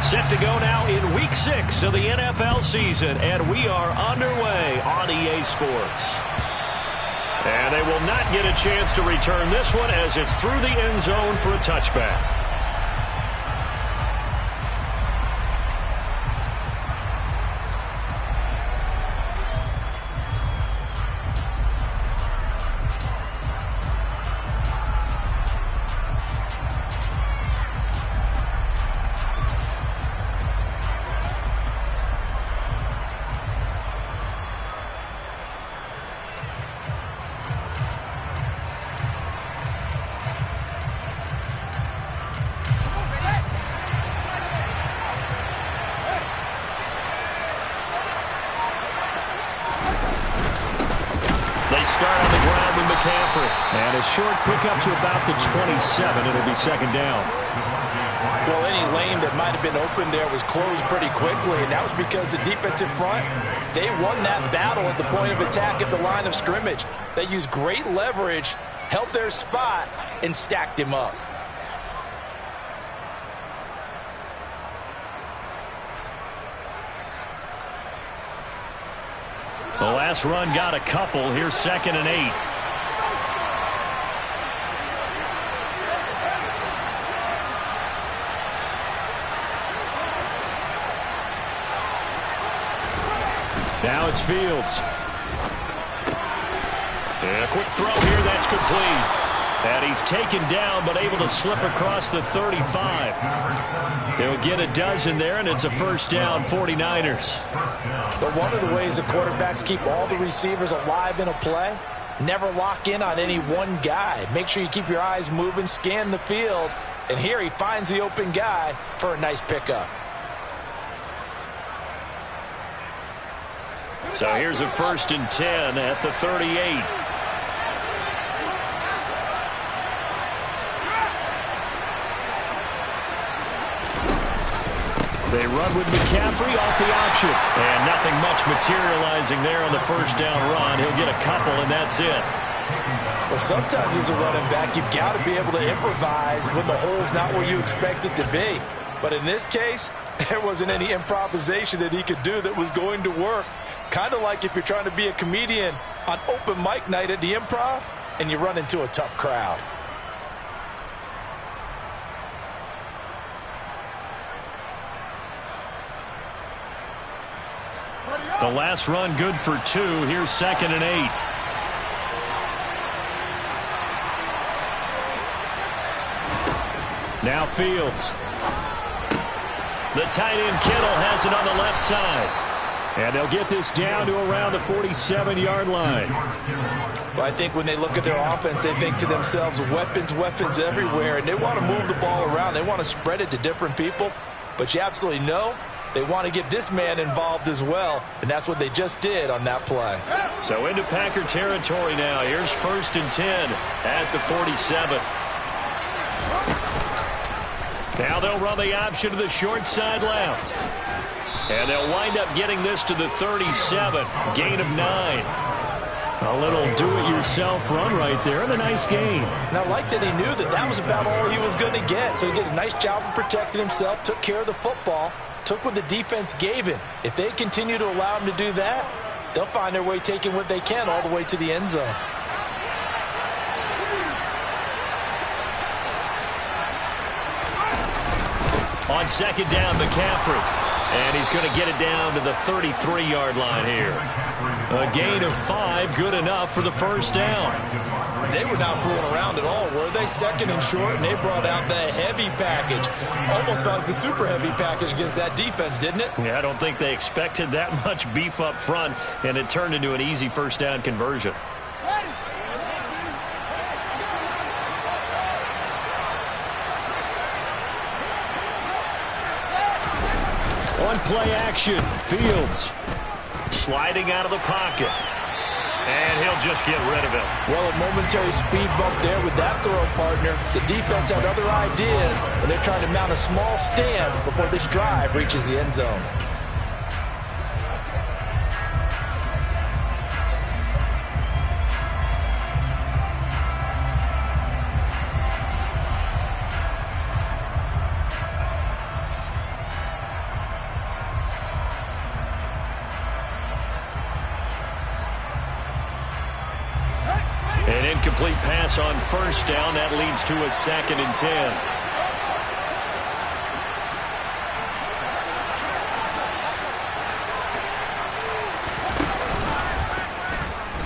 Set to go now in Week 6 of the NFL season, and we are underway on EA Sports. And they will not get a chance to return this one as it's through the end zone for a touchback. They start on the ground with McCaffrey. And a short pickup to about the 27. It'll be second down. Well, any lane that might have been open there was closed pretty quickly, and that was because the defensive front, they won that battle at the point of attack at the line of scrimmage. They used great leverage, held their spot, and stacked him up. The last run got a couple. Here's 2nd and 8. Now it's Fields. And a quick throw here. That's complete. And he's taken down, but able to slip across the 35. They'll get a dozen there, and it's a first down, 49ers. But one of the ways the quarterbacks keep all the receivers alive in a play, never lock in on any one guy. Make sure you keep your eyes moving, scan the field, and here he finds the open guy for a nice pickup. So here's a 1st and 10 at the 38. They run with McCaffrey off the option. And nothing much materializing there on the first down run. He'll get a couple, and that's it. Well, sometimes as a running back, you've got to be able to improvise when the hole's not where you expect it to be. But in this case, there wasn't any improvisation that he could do that was going to work. Kind of like if you're trying to be a comedian on open mic night at the Improv and you run into a tough crowd. The last run good for 2. Here's 2nd and 8. Now Fields. The tight end Kittle has it on the left side. And they'll get this down to around the 47-yard line. Well, I think when they look at their offense, they think to themselves, weapons, weapons everywhere. And they want to move the ball around. They want to spread it to different people. But you absolutely know they want to get this man involved as well. And that's what they just did on that play. So into Packer territory now. Here's 1st and 10 at the 47. Now they'll run the option to the short side left. And they'll wind up getting this to the 37. Gain of 9. A little do-it-yourself run right there, and a nice gain. And I like that he knew that that was about all he was going to get. So he did a nice job of protecting himself, took care of the football, took what the defense gave him. If they continue to allow him to do that, they'll find their way taking what they can all the way to the end zone. On 2nd down, McCaffrey. And he's going to get it down to the 33-yard line here. A gain of 5, good enough for the first down. They were not fooling around at all, were they? 2nd and short, and they brought out the heavy package. Almost like the super heavy package against that defense, didn't it? Yeah, I don't think they expected that much beef up front, and it turned into an easy first down conversion. On play action, Fields sliding out of the pocket. And he'll just get rid of it. Well, a momentary speed bump there with that throw partner. The defense had other ideas, and they're trying to mount a small stand before this drive reaches the end zone. An incomplete pass on first down. That leads to a 2nd and 10.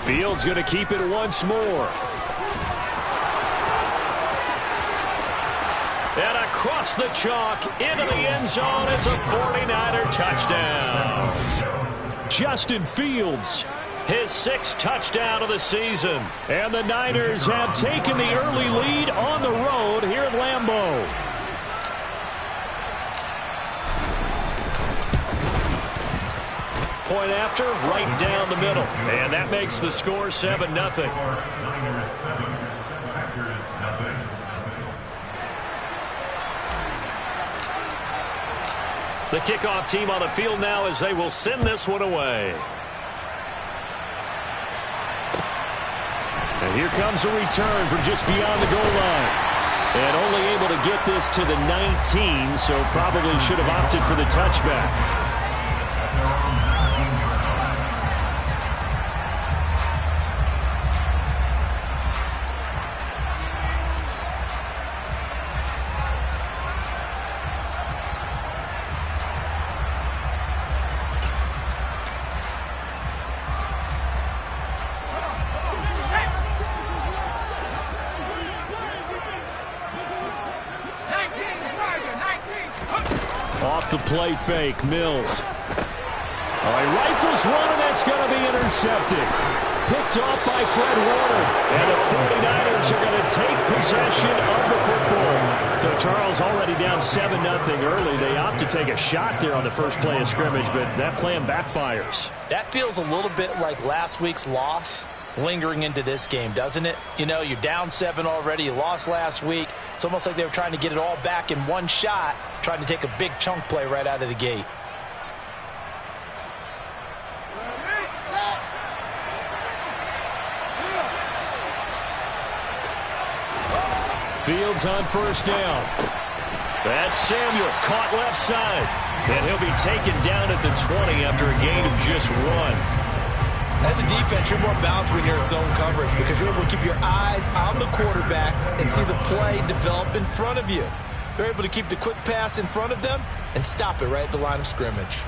Fields going to keep it once more. And across the chalk into the end zone. It's a 49er touchdown. Justin Fields, his 6th touchdown of the season. And the Niners have taken the early lead on the road here at Lambeau. Point after, right down the middle. And that makes the score 7-0. The kickoff team on the field now as they will send this one away. And here comes a return from just beyond the goal line. And only able to get this to the 19, so probably should have opted for the touchback. Off the play fake, Mills. All right, rifles one, and that's going to be intercepted. Picked off by Fred Warner. And the 49ers are going to take possession of the football. So Charles already down 7-0 early. They opt to take a shot there on the first play of scrimmage, but that plan backfires. That feels a little bit like last week's loss lingering into this game, doesn't it? You know, you're down 7 already. You lost last week. It's almost like they were trying to get it all back in one shot, trying to take a big chunk play right out of the gate. Fields on first down. That's Samuel, caught left side. And he'll be taken down at the 20 after a gain of just 1. As a defense, you're more balanced when you're in zone coverage because you're able to keep your eyes on the quarterback and see the play develop in front of you. They're able to keep the quick pass in front of them and stop it right at the line of scrimmage.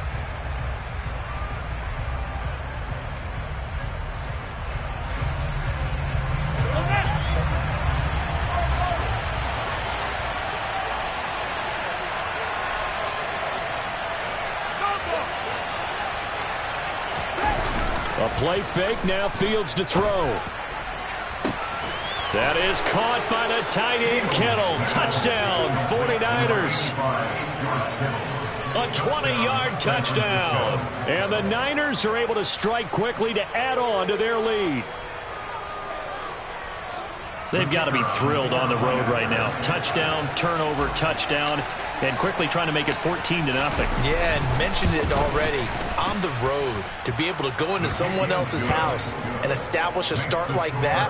A play fake, now Fields to throw. That is caught by the tight end Kittle. Touchdown, 49ers. A 20-yard touchdown. And the Niners are able to strike quickly to add on to their lead. They've got to be thrilled on the road right now. Touchdown, turnover, touchdown, and quickly trying to make it 14-0. Yeah, and mentioned it already. On the road, to be able to go into someone else's house and establish a start like that,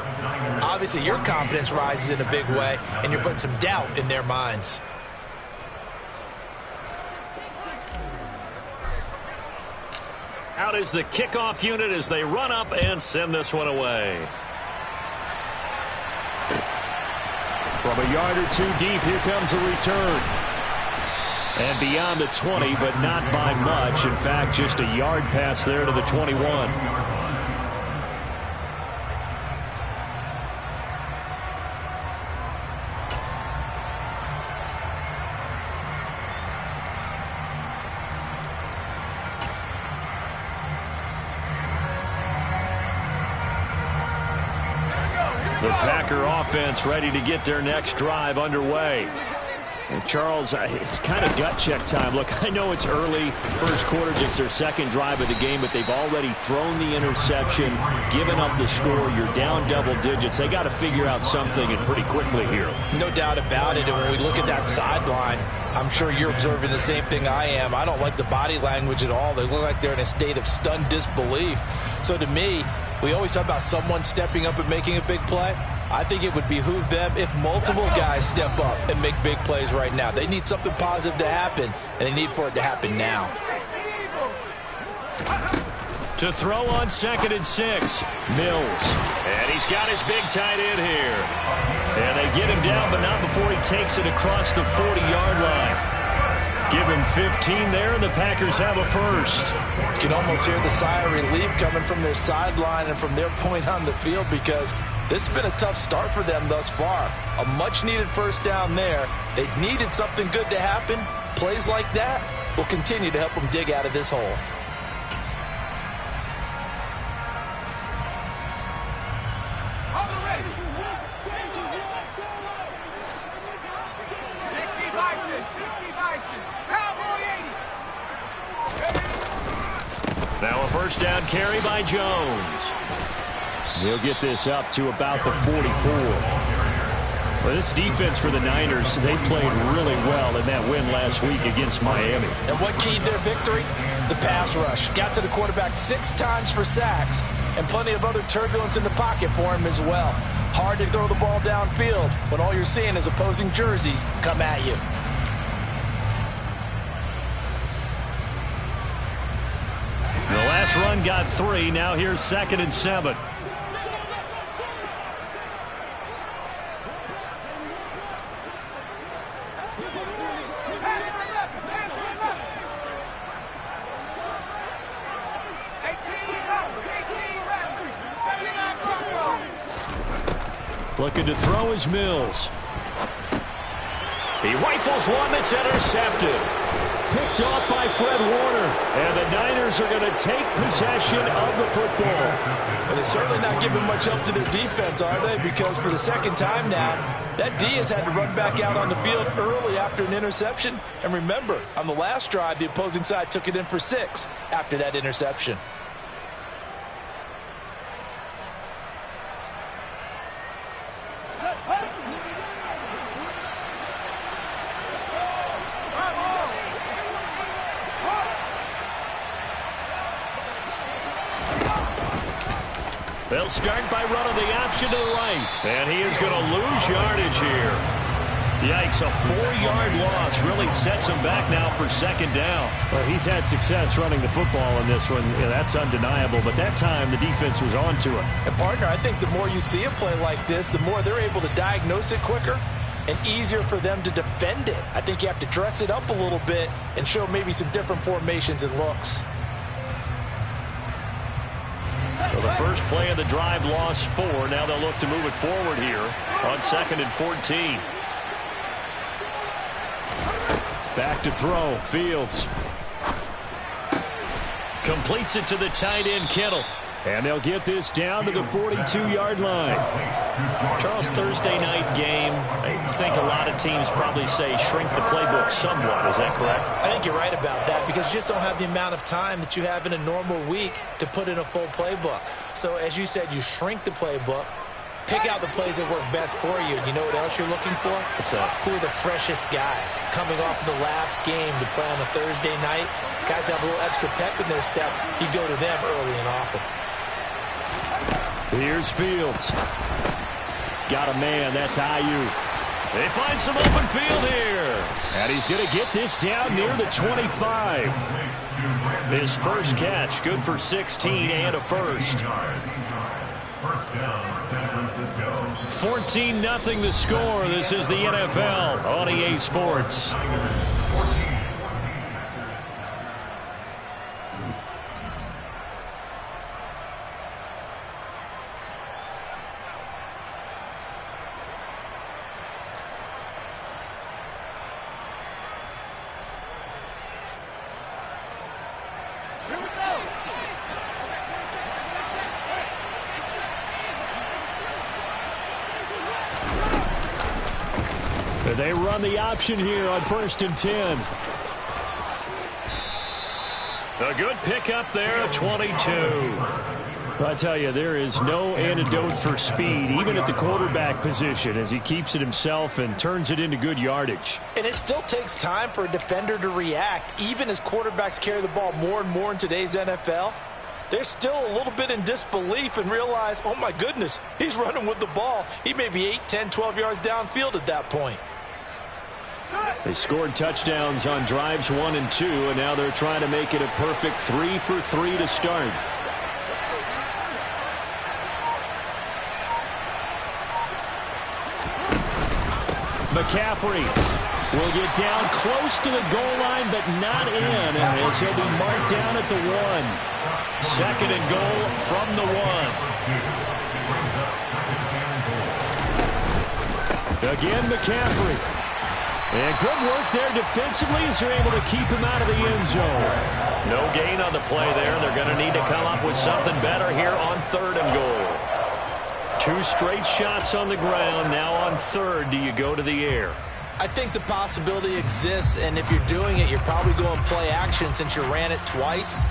obviously your confidence rises in a big way, and you're putting some doubt in their minds. Out is the kickoff unit as they run up and send this one away. From a yard or two deep, here comes a return. And beyond the 20, but not by much. In fact, just a yard pass there to the 21. The Packer offense ready to get their next drive underway. And Charles, it's kind of gut check time. Look, I know it's early, first quarter, just their second drive of the game, but they've already thrown the interception, given up the score. You're down double digits. They got to figure out something, and pretty quickly here. No doubt about it. And when we look at that sideline, I'm sure you're observing the same thing I am. I don't like the body language at all. They look like they're in a state of stunned disbelief. So to me, we always talk about someone stepping up and making a big play. I think it would behoove them if multiple guys step up and make big plays right now. They need something positive to happen, and they need for it to happen now. To throw on 2nd and 6, Mills. And he's got his big tight end here. And they get him down, but not before he takes it across the 40-yard line. Give him 15 there, and the Packers have a first. You can almost hear the sigh of relief coming from their sideline and from their point on the field, because this has been a tough start for them thus far. A much-needed first down there. They needed something good to happen. Plays like that will continue to help them dig out of this hole. Now a first down carry by Jones. He'll get this up to about the 44. Well, this defense for the Niners, they played really well in that win last week against Miami. And what keyed their victory? The pass rush. Got to the quarterback 6 times for sacks, and plenty of other turbulence in the pocket for him as well. Hard to throw the ball downfield when all you're seeing is opposing jerseys come at you. The last run got 3. Now here's 2nd and 7. Looking to throw is Mills. He rifles one that's intercepted. Picked off by Fred Warner. And the Niners are going to take possession of the football. And they're certainly not giving much up to their defense, are they? Because for the second time now, that D has had to run back out on the field early after an interception. And remember, on the last drive, the opposing side took it in for 6 after that interception. They'll start by running the option to the right. And he is going to lose yardage here. Yikes, a 4-yard loss really sets him back now for 2nd down. Well, he's had success running the football in this one. Yeah, that's undeniable. But that time, the defense was on to it. And, partner, I think the more you see a play like this, the more they're able to diagnose it quicker and easier for them to defend it. I think you have to dress it up a little bit and show maybe some different formations and looks. So the first play of the drive lost 4. Now they'll look to move it forward here on 2nd and 14. Back to throw. Fields. Completes it to the tight end, Kittle. And they'll get this down to the 42-yard line. Charles, Thursday night game, I think a lot of teams probably say shrink the playbook somewhat. Is that correct? I think you're right about that, because you just don't have the amount of time that you have in a normal week to put in a full playbook. So, as you said, you shrink the playbook, pick out the plays that work best for you. You know what else you're looking for? What's that? Who are the freshest guys coming off of the last game to play on a Thursday night? Guys have a little extra pep in their step. You go to them early and often. Here's Fields. Got a man. That's Ayuk. They find some open field here. And he's going to get this down near the 25. His first catch, good for 16 and a first. 14-0 the score. This is the NFL on EA Sports. They run the option here on 1st and 10. A good pickup there, 22. I tell you, there is no antidote for speed, even at the quarterback position, as he keeps it himself and turns it into good yardage. And it still takes time for a defender to react. Even as quarterbacks carry the ball more and more in today's NFL, they're still a little bit in disbelief and realize, oh my goodness, he's running with the ball. He may be 8, 10, 12 yards downfield at that point. They scored touchdowns on drives 1 and 2, and now they're trying to make it a perfect 3 for 3 to start. McCaffrey will get down close to the goal line, but not in, as he'll be marked down at the 1. Second and goal from the 1. Again, McCaffrey. And good work there defensively as they're able to keep him out of the end zone. No gain on the play there. They're going to need to come up with something better here on 3rd and goal. 2 straight shots on the ground. Now on 3rd, do you go to the air? I think the possibility exists, and if you're doing it, you're probably going play action since you ran it twice.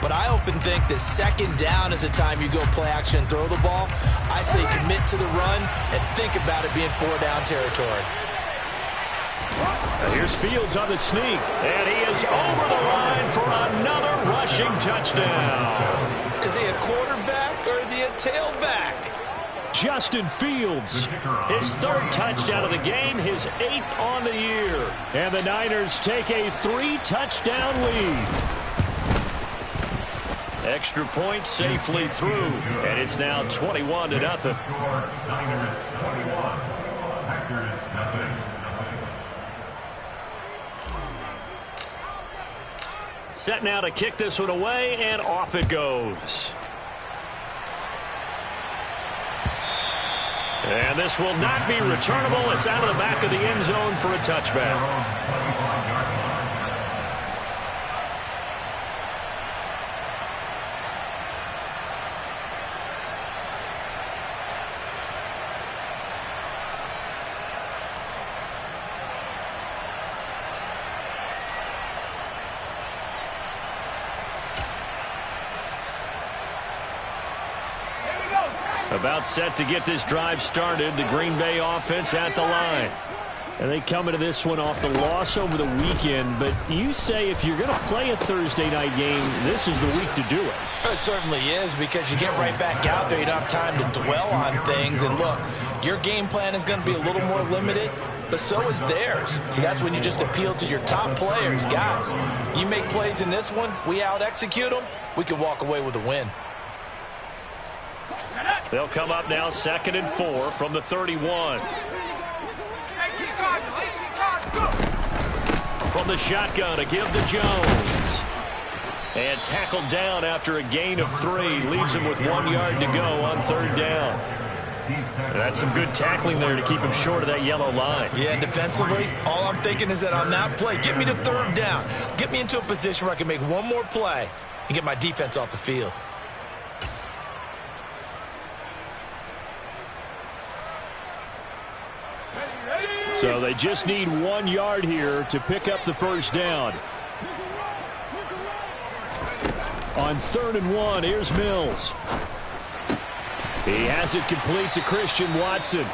But I often think that 2nd down is the time you go play action and throw the ball. I say commit to the run and think about it being 4-down territory. Here's Fields on the sneak, and he is over the line for another rushing touchdown. Is he a quarterback or is he a tailback? Justin Fields, his 3rd touchdown of the game, his 8th on the year. And the Niners take a 3-touchdown lead. Extra point safely through, and it's now 21-0. Niners 21, Packers nothing. Set now to kick this one away, and off it goes. And this will not be returnable. It's out of the back of the end zone for a touchback. About set to get this drive started. The Green Bay offense at the line. And they come into this one off the loss over the weekend. But you say if you're going to play a Thursday night game, this is the week to do it. It certainly is, because you get right back out there. You don't have time to dwell on things. And look, your game plan is going to be a little more limited, but so is theirs. So that's when you just appeal to your top players. Guys, you make plays in this one, we out-execute them, we can walk away with a win. They'll come up now 2nd and 4 from the 31. From the shotgun, a give to Jones. And tackled down after a gain of 3. Leaves him with 1 yard to go on 3rd down. And that's some good tackling there to keep him short of that yellow line. Yeah, defensively, all I'm thinking is that on that play, get me to 3rd down. Get me into a position where I can make one more play and get my defense off the field. So they just need 1 yard here to pick up the 1st down. On 3rd and 1, here's Mills. He has it complete to Christian Watson.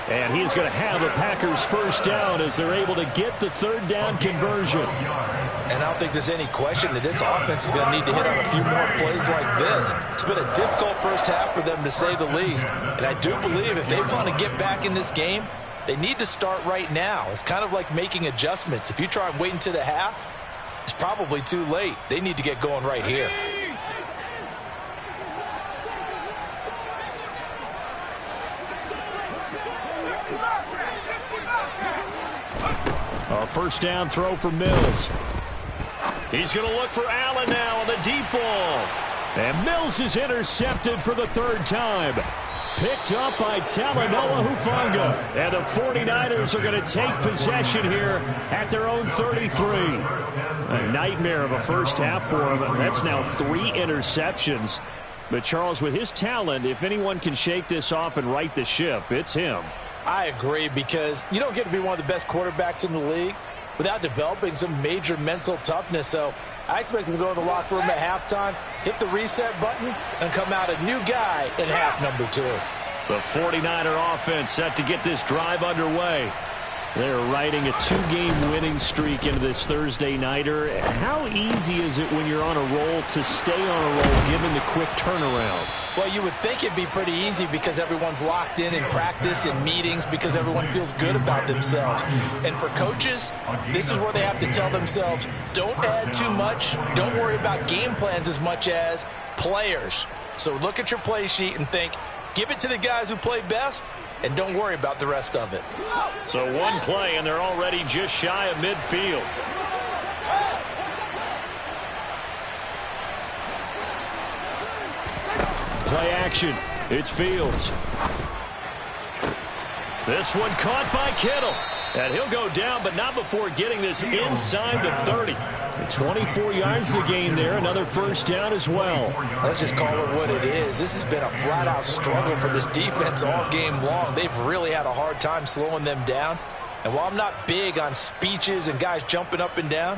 And he's going to have a Packers 1st down as they're able to get the 3rd down conversion. And I don't think there's any question that this offense is going to need to hit on a few more plays like this. It's been a difficult first half for them, to say the least. And I do believe if they want to get back in this game, they need to start right now. It's kind of like making adjustments. If you try and wait until the half, it's probably too late. They need to get going right here. A 1st down throw for Mills. He's going to look for Allen now on the deep ball. And Mills is intercepted for the 3rd time. Picked up by Talanoa Hufanga. And the 49ers are going to take possession here at their own 33. A nightmare of a first half for him. That's now 3 interceptions. But Charles, with his talent, if anyone can shake this off and right the ship, it's him. I agree, because you don't get to be one of the best quarterbacks in the league without developing some major mental toughness. So I expect him to go in the locker room at halftime, hit the reset button, and come out a new guy in half number 2. The 49er offense set to get this drive underway. They're riding a 2-game winning streak into this Thursday nighter. How easy is it when you're on a roll to stay on a roll given the quick turnaround? Well, you would think it'd be pretty easy because everyone's locked in practice and meetings, because everyone feels good about themselves. And for coaches, this is where they have to tell themselves, don't add too much, don't worry about game plans as much as players. So look at your play sheet and think, Give it to the guys who play best, and don't worry about the rest of it. So one play, and they're already just shy of midfield. Play action. It's Fields. This one caught by Kittle. And he'll go down, but not before getting this inside the 30. 24 yards to gain there. Another first down as well. Let's just call it what it is. This has been a flat-out struggle for this defense all game long. They've really had a hard time slowing them down. And while I'm not big on speeches and guys jumping up and down,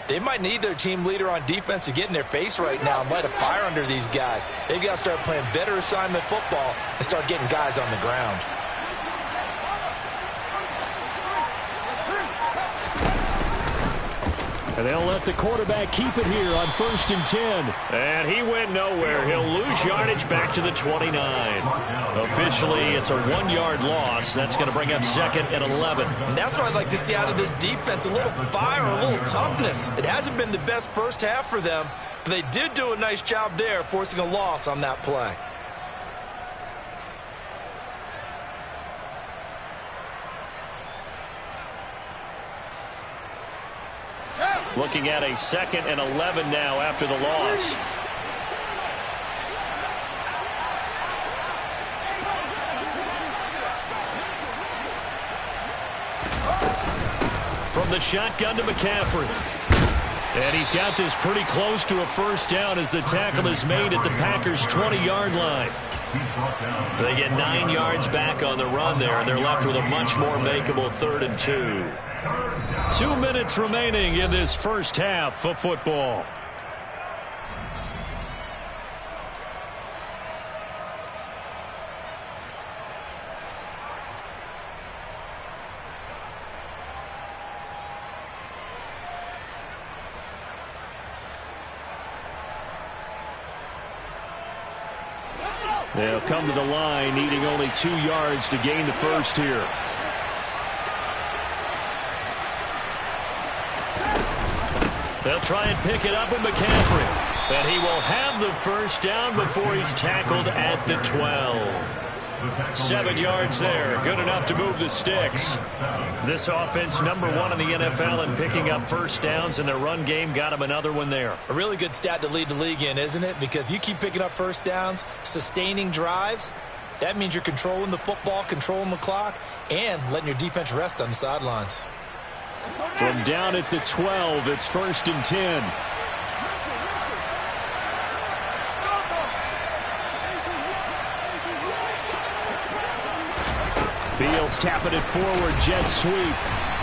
they might need their team leader on defense to get in their face right now and light a fire under these guys. They've got to start playing better assignment football and start getting guys on the ground. And they'll let the quarterback keep it here on 1st and 10. And he went nowhere. He'll lose yardage back to the 29. Officially, it's a 1-yard loss. That's going to bring up 2nd and 11. And that's what I'd like to see out of this defense, a little fire, a little toughness. It hasn't been the best first half for them, but they did do a nice job there, forcing a loss on that play. Looking at a 2nd and 11 now after the loss. From the shotgun to McCaffrey. And he's got this pretty close to a first down as the tackle is made at the Packers' 20-yard line. They get 9 yards back on the run there, and they're left with a much more makeable 3rd and 2. 2 minutes remaining in this first half of football. They'll come to the line, needing only 2 yards to gain the first here. They'll try and pick it up with McCaffrey. And he will have the first down before he's tackled at the 12. 7 yards there. Good enough to move the sticks. This offense, #1 in the NFL in picking up first downs, and their run game got him another one there. A really good stat to lead the league in, isn't it? Because if you keep picking up first downs, sustaining drives, that means you're controlling the football, controlling the clock, and letting your defense rest on the sidelines. From down at the 12, it's 1st and 10. Fields tapping it forward, jet sweep.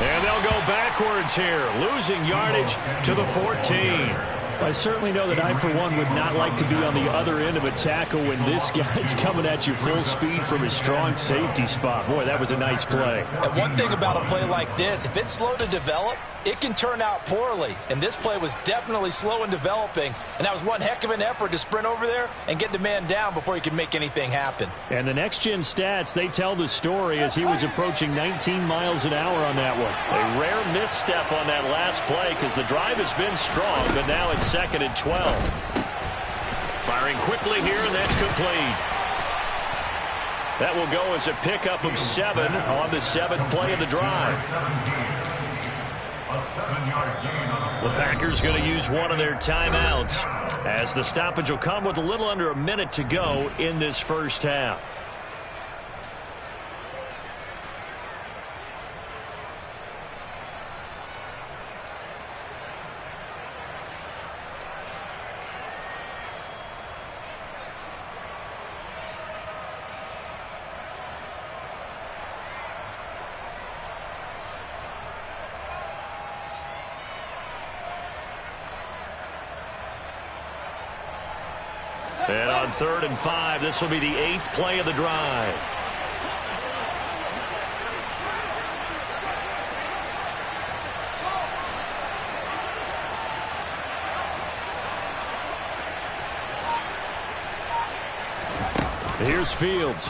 And they'll go backwards here, losing yardage to the 14. I certainly know that I, for one, would not like to be on the other end of a tackle when this guy's coming at you full speed from his strong safety spot. Boy, that was a nice play. And one thing about a play like this, if it's slow to develop, it can turn out poorly. And this play was definitely slow in developing, and that was one heck of an effort to sprint over there and get the man down before he could make anything happen. And the next-gen stats, they tell the story as he was approaching 19 miles an hour on that one. A rare misstep on that last play because the drive has been strong, but now it's 2nd and 12. Firing quickly here, and that's complete. That will go as a pickup of 7 on the 7th play of the drive. The Packers going to use one of their timeouts as the stoppage will come with a little under a minute to go in this first half. And on 3rd and 5, this will be the 8th play of the drive. Here's Fields.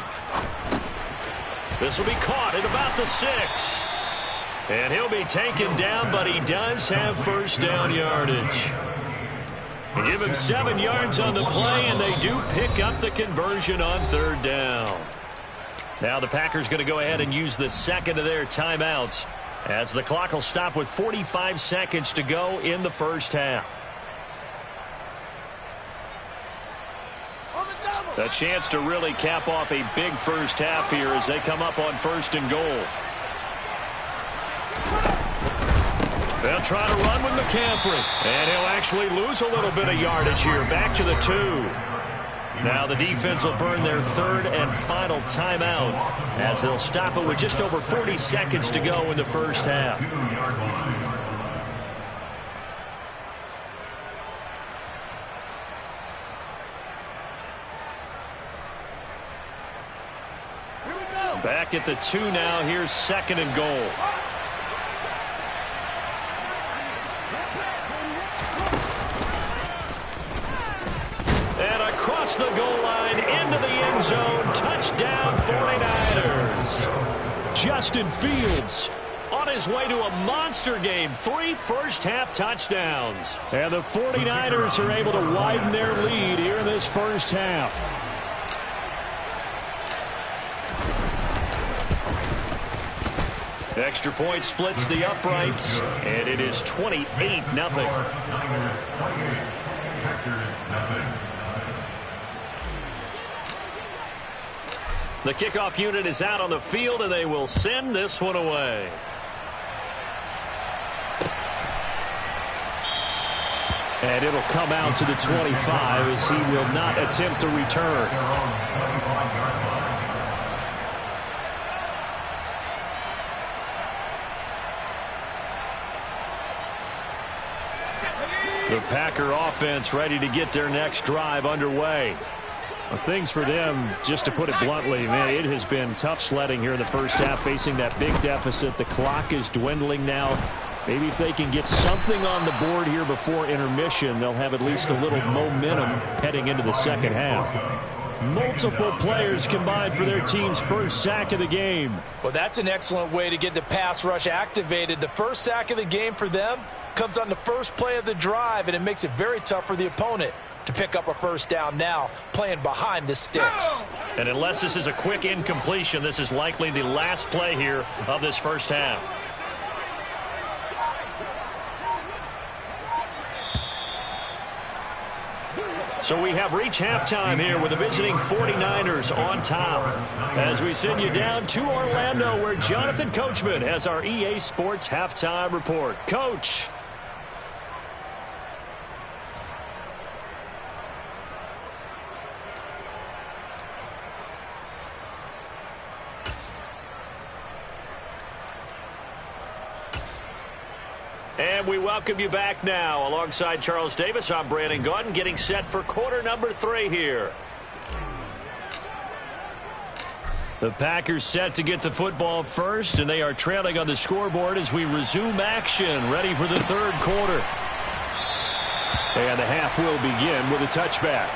This will be caught at about the 6. And he'll be taken down, but he does have first down yardage. Give him 7 yards on the play, and they do pick up the conversion on 3rd down. Now the Packers going to go ahead and use the second of their timeouts, as the clock will stop with 45 seconds to go in the first half. A chance to really cap off a big first half here as they come up on 1st and goal. They'll try to run with McCaffrey, and he'll actually lose a little bit of yardage here, back to the 2. Now the defense will burn their 3rd and final timeout as they'll stop it with just over 40 seconds to go in the first half. Back at the 2 now. Here's 2nd and goal. And across the goal line into the end zone. Touchdown 49ers. Justin Fields on his way to a monster game. 3 first-half touchdowns. And the 49ers are able to widen their lead here in this first half. Extra point splits the uprights, and it is 28-0. The kickoff unit is out on the field, and they will send this one away. And it'll come out to the 25 as he will not attempt to return. The Packer offense ready to get their next drive underway. Well, things for them, just to put it bluntly, man, it has been tough sledding here in the first half, facing that big deficit. The clock is dwindling now. Maybe if they can get something on the board here before intermission, they'll have at least a little momentum heading into the second half. Multiple players combined for their team's first sack of the game. Well, that's an excellent way to get the pass rush activated. The first sack of the game for them comes on the first play of the drive, and it makes it very tough for the opponent to pick up a first down now, playing behind the sticks. And unless this is a quick incompletion, this is likely the last play here of this first half. So we have reached halftime here with the visiting 49ers on top, as we send you down to Orlando, where Jonathan Coachman has our EA Sports halftime report. Coach. And we welcome you back now. Alongside Charles Davis, I'm Brandon Gaudin, getting set for quarter number 3 here. The Packers set to get the football first, and they are trailing on the scoreboard as we resume action, ready for the third quarter. And the half will begin with a touchback.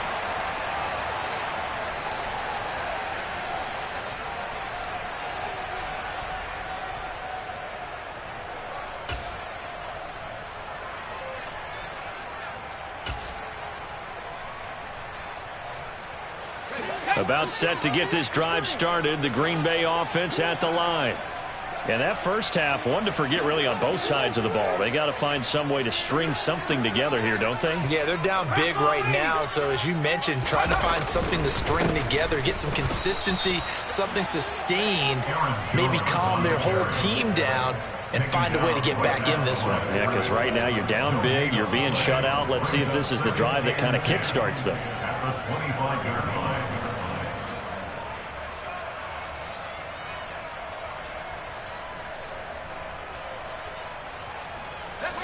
About set to get this drive started, the Green Bay offense at the line. And that first half, one to forget really on both sides of the ball. They got to find some way to string something together here, don't they? Yeah, they're down big right now. So as you mentioned, trying to find something to string together, get some consistency, something sustained, maybe calm their whole team down and find a way to get back in this one. Yeah, because right now you're down big, you're being shut out. Let's see if this is the drive that kind of kickstarts them.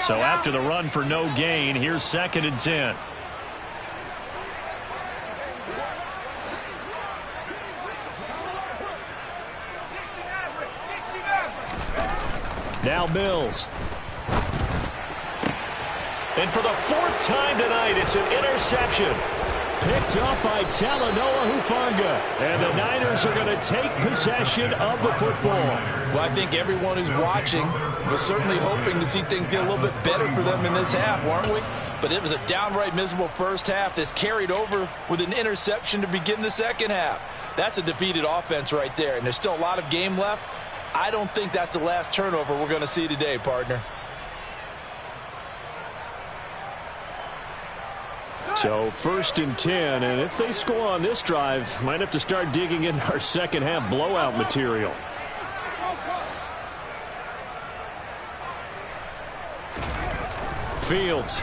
So after the run for no gain, here's 2nd and 10. Now Mills. And for the 4th time tonight, it's an interception. Picked up by Talanoa Hufanga. And the Niners are going to take possession of the football. Well, I think everyone who's watching was certainly hoping to see things get a little bit better for them in this half, weren't we? but it was a downright miserable first half. This carried over with an interception to begin the second half. That's a defeated offense right there, and there's still a lot of game left. I don't think that's the last turnover we're going to see today, partner. So 1st and 10, and if they score on this drive, might have to start digging in our second half blowout material. Fields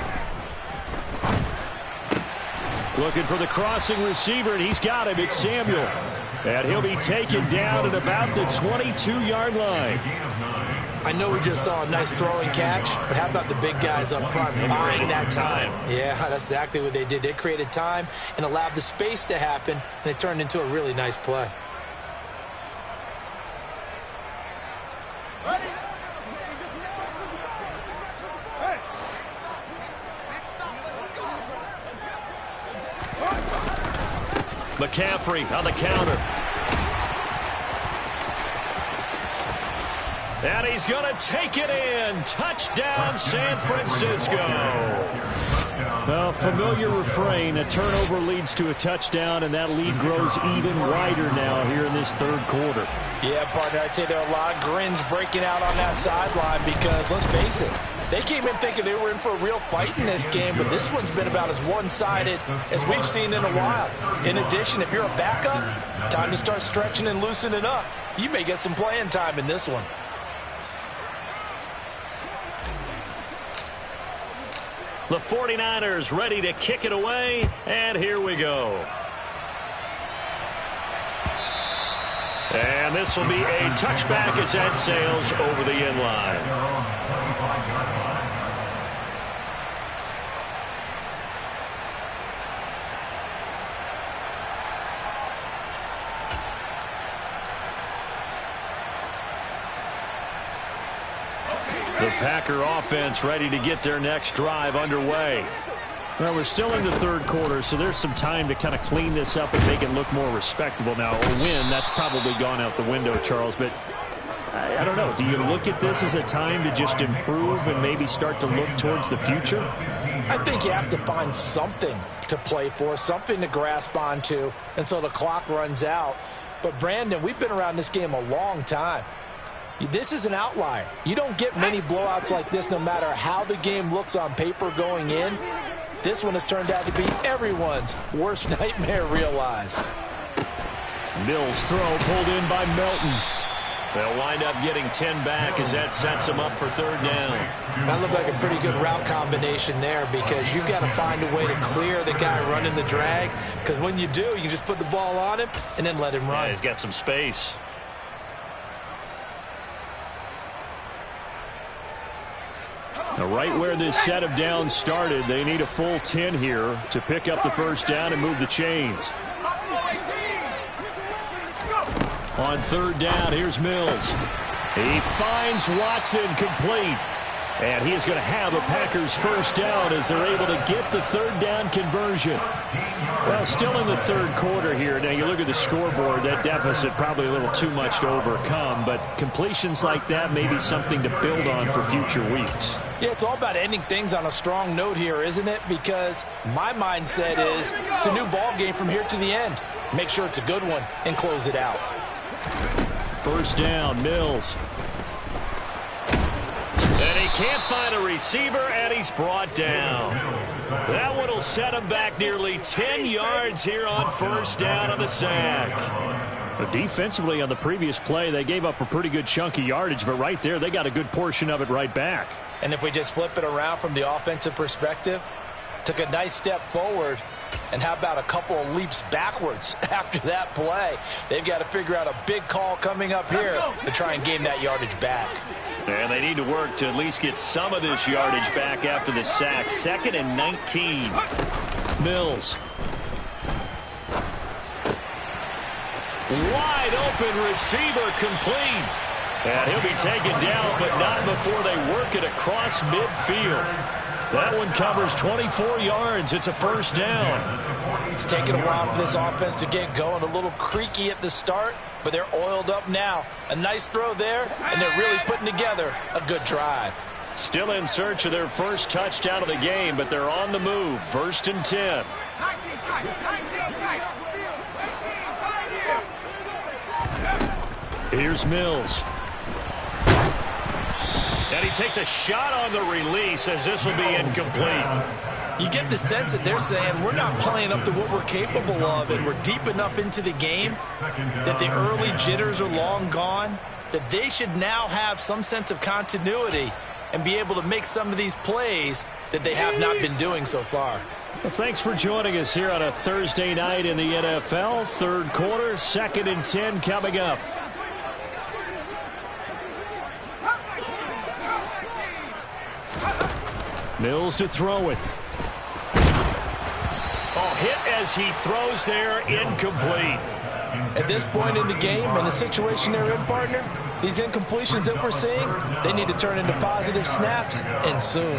looking for the crossing receiver, and he's got him. It's Samuel. And he'll be taken down at about the 22-yard line. I know we just saw a nice throwing catch, but how about the big guys up front buying that time? Yeah, that's exactly what they did. They created time and allowed the space to happen, and it turned into a really nice play. McCaffrey on the counter. And he's going to take it in. Touchdown, San Francisco. Well, familiar refrain. A turnover leads to a touchdown, and that lead grows even wider now here in this third quarter. Yeah, partner, I'd say there are a lot of grins breaking out on that sideline because, let's face it, they came in thinking they were in for a real fight in this game, but this one's been about as one-sided as we've seen in a while. In addition, if you're a backup, time to start stretching and loosening up. You may get some playing time in this one. The 49ers ready to kick it away, and here we go. And this will be a touchback as that sails over the end line. The Packer offense ready to get their next drive underway. Well, we're still in the third quarter, so there's some time to kind of clean this up and make it look more respectable now. A win, that's probably gone out the window, Charles, but I don't know. Do you look at this as a time to just improve and maybe start to look towards the future? I think you have to find something to play for, something to grasp onto until the clock runs out. But, Brandon, we've been around this game a long time. This is an outlier. You don't get many blowouts like this no matter how the game looks on paper going in. This one has turned out to be everyone's worst nightmare realized. Mills throw pulled in by Melton. They'll wind up getting 10 back as that sets them up for third down. That looked like a pretty good route combination there because you've got to find a way to clear the guy running the drag, because when you do, you can just put the ball on him and then let him run. Yeah, he's got some space. Now, right where this set of downs started, they need a full 10 here to pick up the first down and move the chains. On third down, here's Mills. He finds Watson complete. And he is going to have a Packers first down as they're able to get the third down conversion. Well, still in the third quarter here. Now, you look at the scoreboard, that deficit probably a little too much to overcome. But completions like that may be something to build on for future weeks. Yeah, it's all about ending things on a strong note here, isn't it? Because my mindset is it's a new ball game from here to the end. Make sure it's a good one and close it out. First down, Mills. And he can't find a receiver, and he's brought down. That one will set him back nearly 10 yards here on first down on the sack. But defensively on the previous play, they gave up a pretty good chunk of yardage, but right there, they got a good portion of it right back. And if we just flip it around from the offensive perspective, took a nice step forward, and how about a couple of leaps backwards after that play? They've got to figure out a big call coming up here to try and gain that yardage back. And they need to work to at least get some of this yardage back after the sack. 2nd and 19. Mills. Wide open receiver complete. And he'll be taken down, but not before they work it across midfield. That one covers 24 yards. It's a first down. It's taken a while for this offense to get going. A little creaky at the start, but they're oiled up now. A nice throw there, and they're really putting together a good drive. Still in search of their first touchdown of the game, but they're on the move. 1st and 10. Here's Mills. And he takes a shot on the release as this will be incomplete. You get the sense that they're saying we're not playing up to what we're capable of, and we're deep enough into the game that the early jitters are long gone, that they should now have some sense of continuity and be able to make some of these plays that they have not been doing so far. Well, thanks for joining us here on a Thursday night in the NFL. 3rd quarter, 2nd and 10 coming up. Mills to throw it. Oh, hit as he throws there, incomplete. At this point in the game, in the situation they're in, partner, these incompletions that we're seeing, they need to turn into positive snaps, and soon.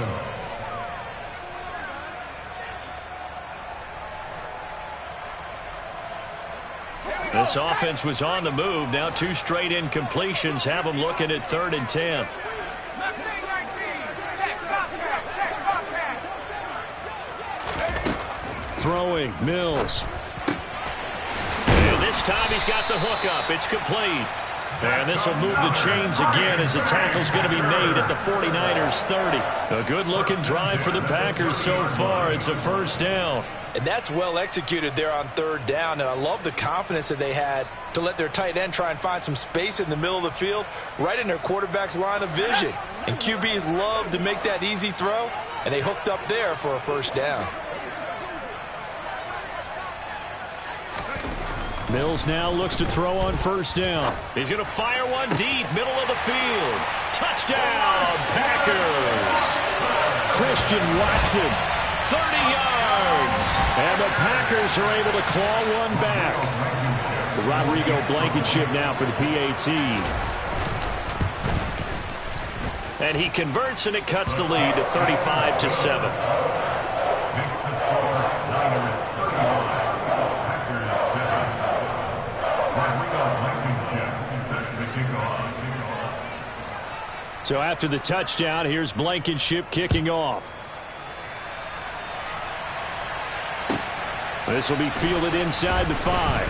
This offense was on the move. Now 2 straight incompletions have them looking at 3rd and 10. Throwing, Mills. And this time he's got the hook up. It's complete. And this will move the chains again as the tackle's going to be made at the 49ers 30. A good-looking drive for the Packers so far. It's a 1st down. And that's well executed there on 3rd down, and I love the confidence that they had to let their tight end try and find some space in the middle of the field, right in their quarterback's line of vision. And QBs love to make that easy throw, and they hooked up there for a 1st down. Mills now looks to throw on 1st down. He's going to fire one deep, middle of the field. Touchdown, Packers. Christian Watson. 30 yards. And the Packers are able to claw one back. Rodrigo Blankenship now for the PAT. And he converts, and it cuts the lead to 35-7. Makes the score Niners 31, Packers 7. Rodrigo Blankenship set to kick off. So after the touchdown, here's Blankenship kicking off. This will be fielded inside the 5.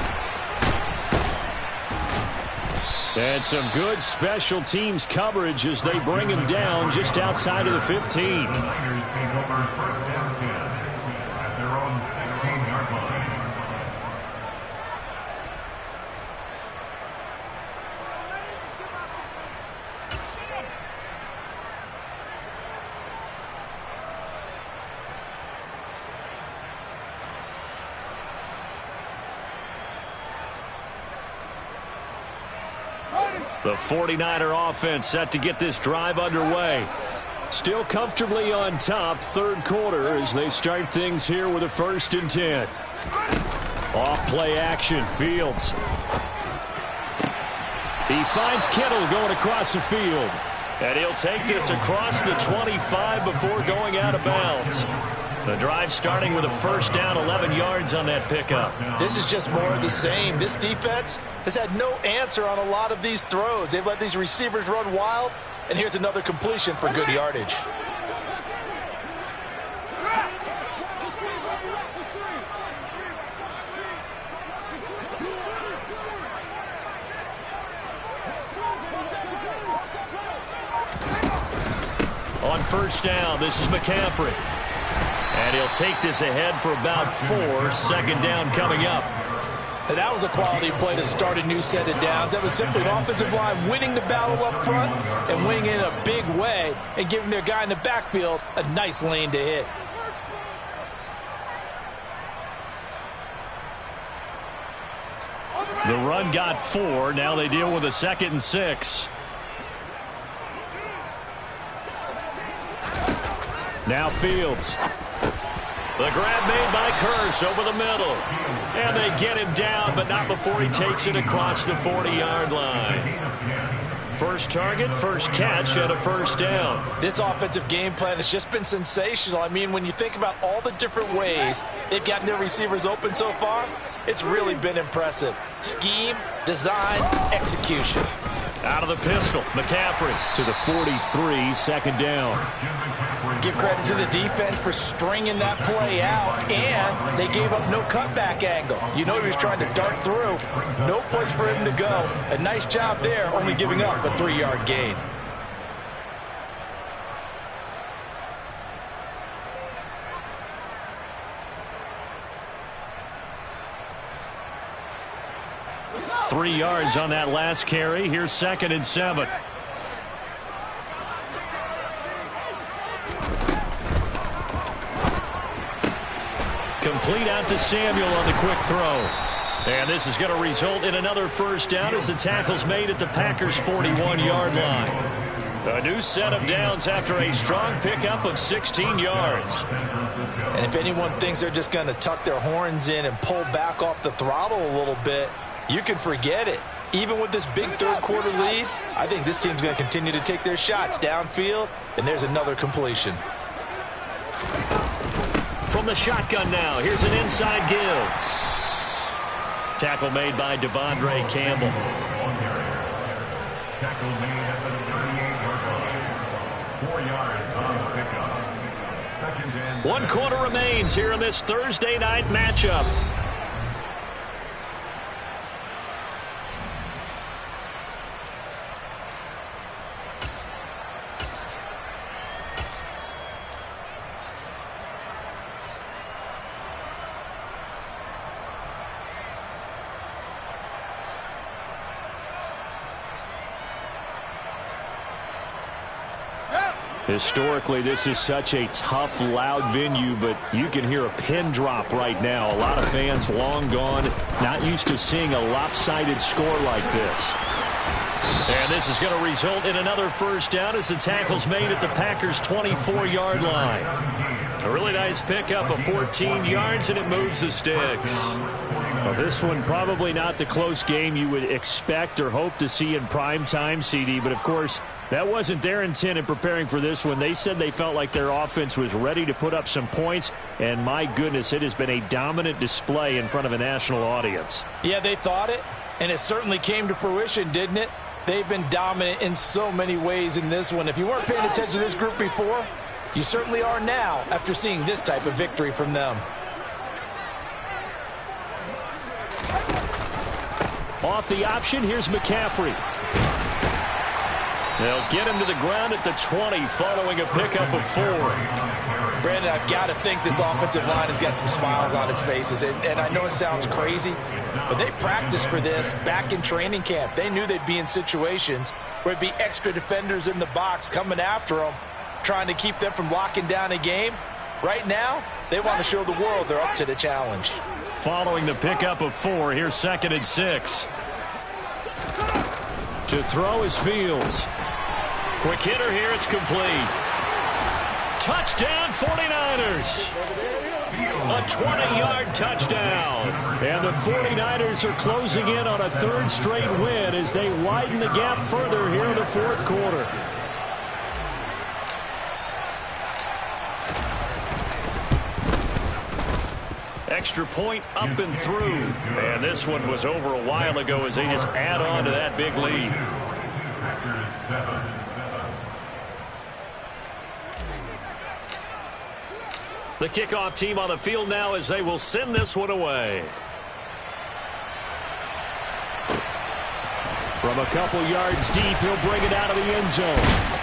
And some good special teams coverage as they bring him down just outside of the 15. The Niners take over 1st and 10 at their own 16-yard line. The 49er offense set to get this drive underway. Still comfortably on top, 3rd quarter as they start things here with a 1st and 10. Off play action, Fields. He finds Kittle going across the field. And he'll take this across the 25 before going out of bounds. The drive starting with a 1st down, 11 yards on that pickup. This is just more of the same. This defense has had no answer on a lot of these throws. They've let these receivers run wild, and here's another completion for good yardage. On 1st down, this is McCaffrey. And he'll take this ahead for about 4. 2nd down coming up. And that was a quality play to start a new set of downs. That was simply an offensive line winning the battle up front and winning in a big way and giving their guy in the backfield a nice lane to hit. The run got 4. Now they deal with a 2nd and 6. Now Fields. The grab made by Curse over the middle. And they get him down, but not before he takes it across the 40-yard line. First target, first catch, and a 1st down. This offensive game plan has just been sensational. I mean, when you think about all the different ways they've gotten their receivers open so far, it's really been impressive. Scheme, design, execution. Out of the pistol, McCaffrey to the 43, second down. Give credit to the defense for stringing that play out, and they gave up no cutback angle. You know he was trying to dart through. No place for him to go. A nice job there, only giving up a 3-yard gain. Three yards on that last carry. Here's 2nd and 7. Complete out to Samuel on the quick throw. And this is going to result in another first down as the tackle's made at the Packers' 41-yard line. A new set of downs after a strong pickup of 16 yards. And if anyone thinks they're just going to tuck their horns in and pull back off the throttle a little bit, you can forget it. Even with this big third-quarter lead, I think this team's going to continue to take their shots downfield, and there's another completion. From the shotgun now, here's an inside give. Tackle made by Devondre Campbell. Tackle made at the 38-yard line. 4 yards on the pickup. 2nd and 1 quarter remains here in this Thursday night matchup. Historically, this is such a tough, loud venue, but you can hear a pin drop right now. A lot of fans long gone, not used to seeing a lopsided score like this. And this is going to result in another first down as the tackle's made at the Packers' 24-yard line. A really nice pickup of 14 yards, and it moves the sticks. Well, this one probably not the close game you would expect or hope to see in prime time, CD, but of course, that wasn't their intent in preparing for this one. They said they felt like their offense was ready to put up some points, and my goodness, it has been a dominant display in front of a national audience. Yeah, they thought it, and it certainly came to fruition, didn't it? They've been dominant in so many ways in this one. If you weren't paying attention to this group before, you certainly are now after seeing this type of victory from them. Off the option, here's McCaffrey. They'll get him to the ground at the 20 following a pickup of 4. Brandon, I've got to think this offensive line has got some smiles on its faces. And I know it sounds crazy, but they practiced for this back in training camp. They knew they'd be in situations where it'd be extra defenders in the box coming after them, trying to keep them from locking down a game. Right now, they want to show the world they're up to the challenge. Following the pickup of 4, here's 2nd and 6. To throw is Fields. Quick hitter here, it's complete. Touchdown 49ers. A 20-yard touchdown. And the 49ers are closing in on a 3rd straight win as they widen the gap further here in the 4th quarter. Extra point up and through. And this one was over a while ago as they just add on to that big lead. The kickoff team on the field now as they will send this one away. From a couple yards deep, he'll bring it out of the end zone.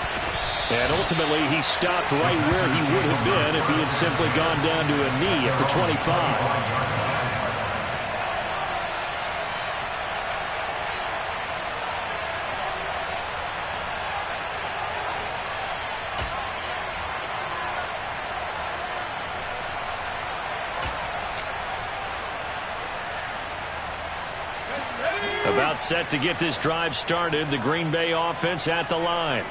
And ultimately, he stopped right where he would have been if he had simply gone down to a knee at the 25. About set to get this drive started, the Green Bay offense at the line.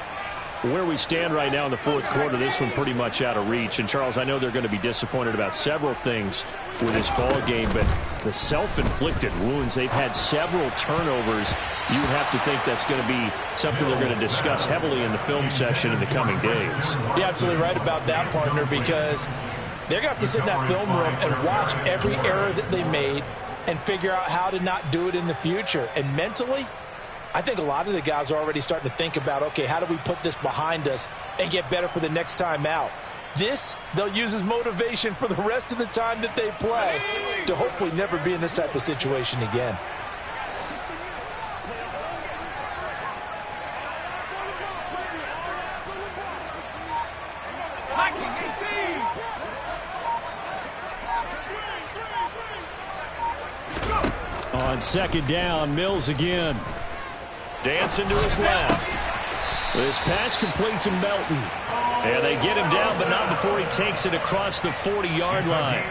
Where we stand right now in the 4th quarter, this one pretty much out of reach. And, Charles, I know they're going to be disappointed about several things with this ball game, but the self-inflicted wounds, they've had several turnovers. You would have to think that's going to be something they're going to discuss heavily in the film session in the coming days. You're absolutely right about that, partner, because they're going to have to sit in that film room and watch every error that they made and figure out how to not do it in the future. And mentally, I think a lot of the guys are already starting to think about, okay, how do we put this behind us and get better for the next time out? This, they'll use as motivation for the rest of the time that they play to hopefully never be in this type of situation again. On second down, Mills again. Dancing to his left. This pass complete to Melton. And they get him down, but not before he takes it across the 40-yard line.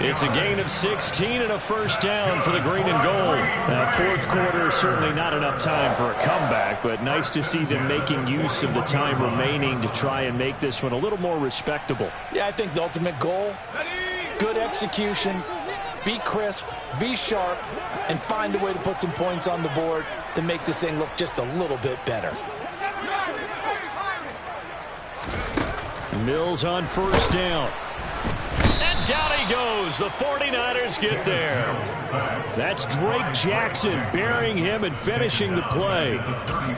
It's a gain of 16 and a first down for the green and gold. Now, fourth quarter, certainly not enough time for a comeback, but nice to see them making use of the time remaining to try and make this one a little more respectable. Yeah, I think the ultimate goal, good execution, be crisp, be sharp, and find a way to put some points on the board to make this thing look just a little bit better. Mills on first down. And down he goes. The 49ers get there. That's Drake Jackson burying him and finishing the play.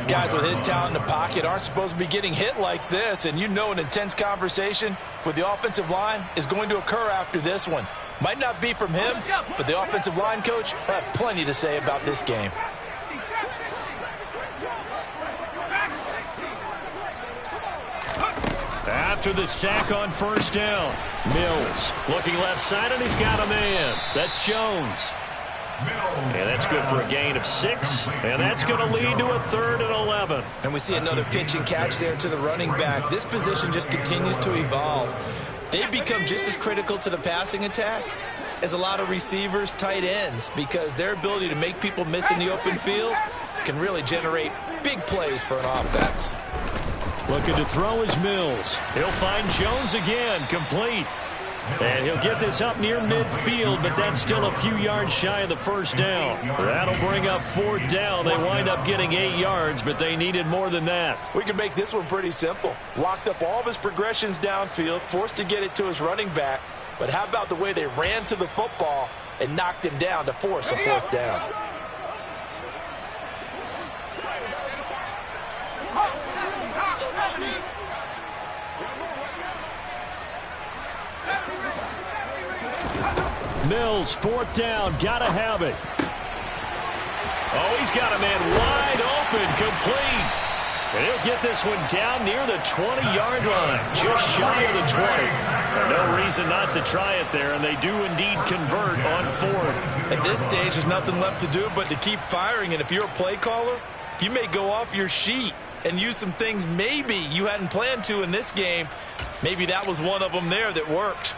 Guys with his talent in the pocket aren't supposed to be getting hit like this, and you know an intense conversation with the offensive line is going to occur after this one. Might not be from him, but the offensive line coach will have plenty to say about this game. After the sack on first down, Mills looking left side, and he's got a man. That's Jones. And that's good for a gain of 6, and that's going to lead to a 3rd and 11. And we see another pitch and catch there to the running back. This position just continues to evolve. They become just as critical to the passing attack as a lot of receivers, tight ends, because their ability to make people miss in the open field can really generate big plays for an offense. Looking to throw is Mills. He'll find Jones again, complete. And he'll get this up near midfield, but that's still a few yards shy of the first down. That'll bring up 4th down. They wind up getting 8 yards, but they needed more than that. We can make this one pretty simple. Locked up all of his progressions downfield, forced to get it to his running back. But how about the way they ran to the football and knocked him down to force a 4th down? Mills, 4th down, gotta have it. Oh, he's got a man wide open, complete. And he'll get this one down near the 20-yard line, just shy of the 20. And no reason not to try it there, and they do indeed convert on 4th. At this stage, there's nothing left to do but to keep firing, and if you're a play caller, you may go off your sheet and use some things maybe you hadn't planned to in this game. Maybe that was one of them there that worked.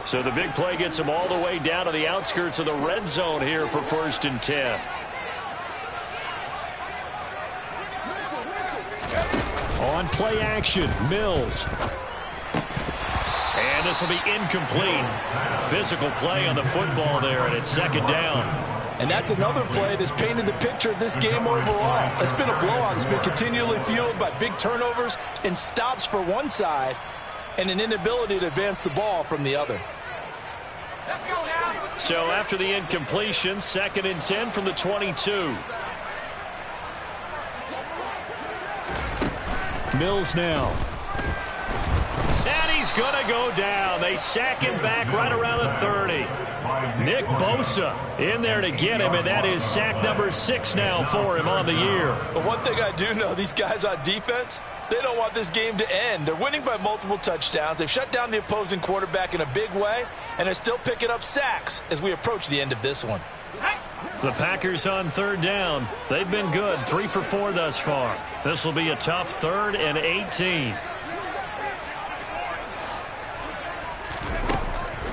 So the big play gets them all the way down to the outskirts of the red zone here for 1st and 10. On play action, Mills. And this will be incomplete. Physical play on the football there, and it's 2nd down. And that's another play that's painted the picture of this game overall. It's been a blowout. It's been continually fueled by big turnovers and stops for one side and an inability to advance the ball from the other. So after the incompletion, 2nd and 10 from the 22. Mills now. And he's going to go down. They sack him back right around the 30. Nick Bosa in there to get him, and that is sack number 6 now for him on the year. But one thing I do know, these guys on defense, they don't want this game to end. They're winning by multiple touchdowns. They've shut down the opposing quarterback in a big way, and they're still picking up sacks as we approach the end of this one. The Packers on 3rd down. They've been good, 3 for 4 thus far. This will be a tough 3rd and 18.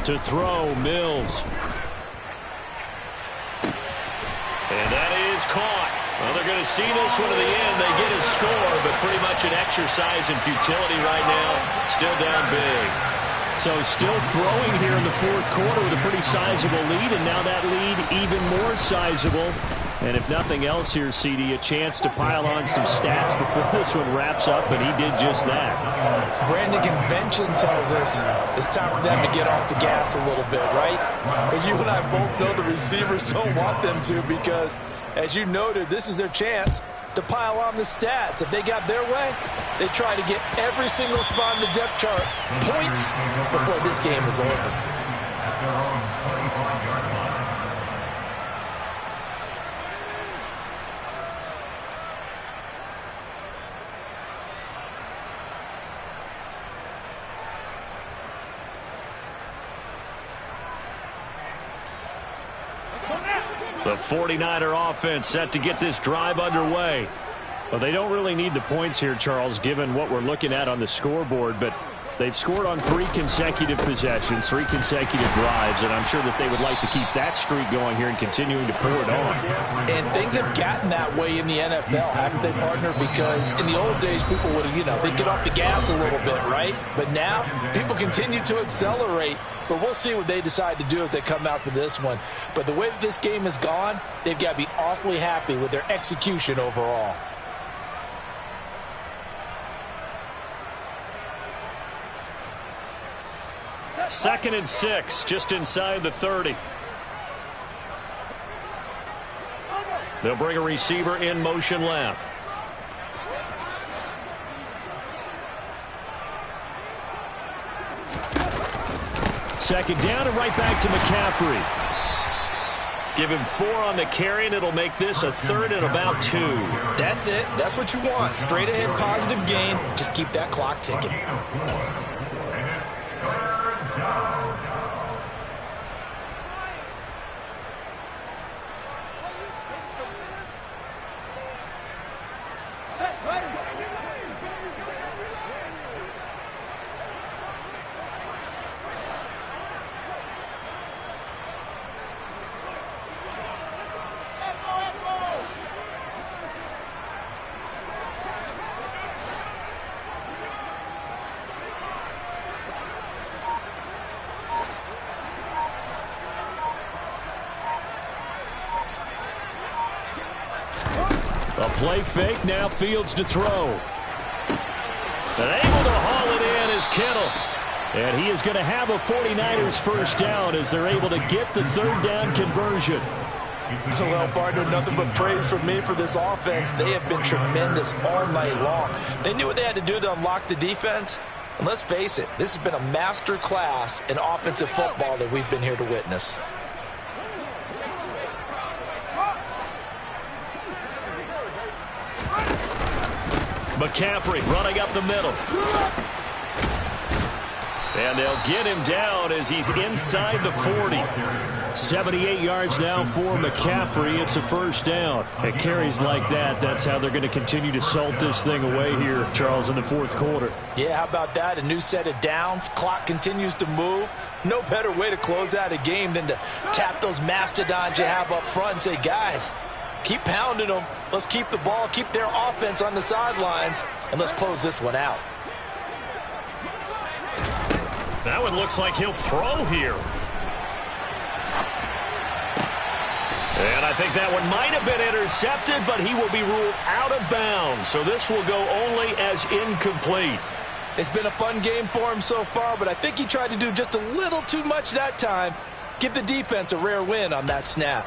To throw, Mills. And that is caught. Well, they're going to see this one to the end. They get a score, but pretty much an exercise in futility right now. Still down big. So still throwing here in the 4th quarter with a pretty sizable lead, and now that lead even more sizable And if nothing else here, CD, a chance to pile on some stats before this one wraps up, and he did just that. Brandon, convention tells us it's time for them to get off the gas a little bit, right? But you and I both know the receivers don't want them to because, as you noted, this is their chance to pile on the stats. If they got their way, they try to get every single spot in the depth chart points before this game is over. The 49er offense set to get this drive underway. Well, they don't really need the points here, Charles, given what we're looking at on the scoreboard, but they've scored on 3 consecutive possessions, 3 consecutive drives, and I'm sure that they would like to keep that streak going here and continuing to pour it on. And things have gotten that way in the NFL, haven't they, partner? Because in the old days, people would, they'd get off the gas a little bit, right? But now, people continue to accelerate. But we'll see what they decide to do as they come out for this one. But the way that this game has gone, they've got to be awfully happy with their execution overall. Second and 6, just inside the 30. They'll bring a receiver in motion left. Second down and right back to McCaffrey. Give him 4 on the carry, and it'll make this a 3rd and about 2. That's it. That's what you want. Straight ahead positive gain. Just keep that clock ticking. A play fake, now Fields to throw. And able to haul it in is Kittle. And he is going to have a 49ers first down as they're able to get the 3rd down conversion. Well, partner, nothing but praise from me for this offense. They have been tremendous all night long. They knew what they had to do to unlock the defense. And let's face it, this has been a master class in offensive football that we've been here to witness. McCaffrey running up the middle. And they'll get him down as he's inside the 40. 78 yards now for McCaffrey. It's a first down. It carries like that. That's how they're going to continue to salt this thing away here, Charles, in the 4th quarter. Yeah, how about that? A new set of downs. Clock continues to move. No better way to close out a game than to tap those mastodons you have up front and say, guys, keep pounding them. Let's keep the ball, keep their offense on the sidelines, and let's close this one out. That one looks like he'll throw here. And I think that one might have been intercepted, but he will be ruled out of bounds. So this will go only as incomplete. It's been a fun game for him so far, but I think he tried to do just a little too much that time. Give the defense a rare win on that snap.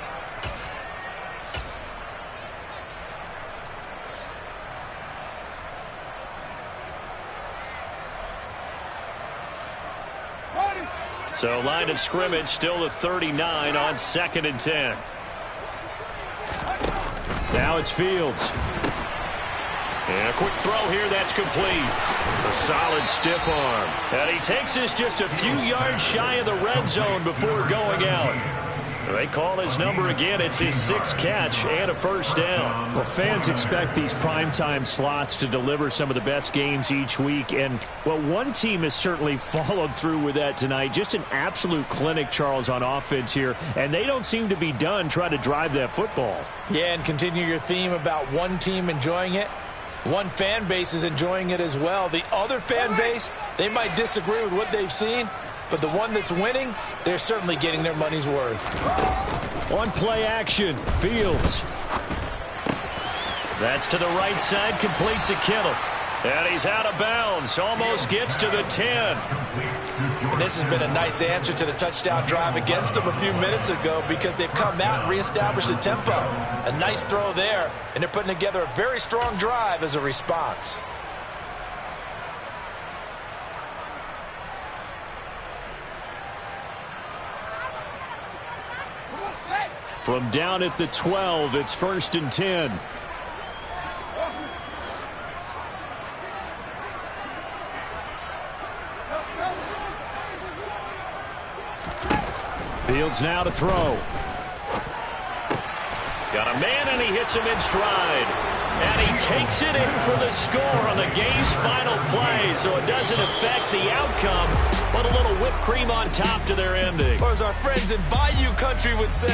So line of scrimmage still the 39 on 2nd and 10. Now it's Fields. And a quick throw here, that's complete. A solid stiff arm. And he takes this just a few yards shy of the red zone before going out. They call his number again. It's his 6th catch and a first down. Well, fans expect these primetime slots to deliver some of the best games each week. And, well, one team has certainly followed through with that tonight. Just an absolute clinic, Charles, on offense here. And they don't seem to be done trying to drive that football. Yeah, and continue your theme about one team enjoying it. One fan base is enjoying it as well. The other fan base, they might disagree with what they've seen. But the one that's winning, they're certainly getting their money's worth. On play action, Fields. That's to the right side, complete to Kittle. And he's out of bounds, almost gets to the 10. And this has been a nice answer to the touchdown drive against them a few minutes ago because they've come out and reestablished the tempo. A nice throw there, and they're putting together a very strong drive as a response. From down at the 12, it's 1st and 10. Fields now to throw. Got a man, and he hits him in stride. And he takes it in for the score on the game's final play, so it doesn't affect the outcome, but a little whipped cream on top to their ending. Or as our friends in Bayou Country would say,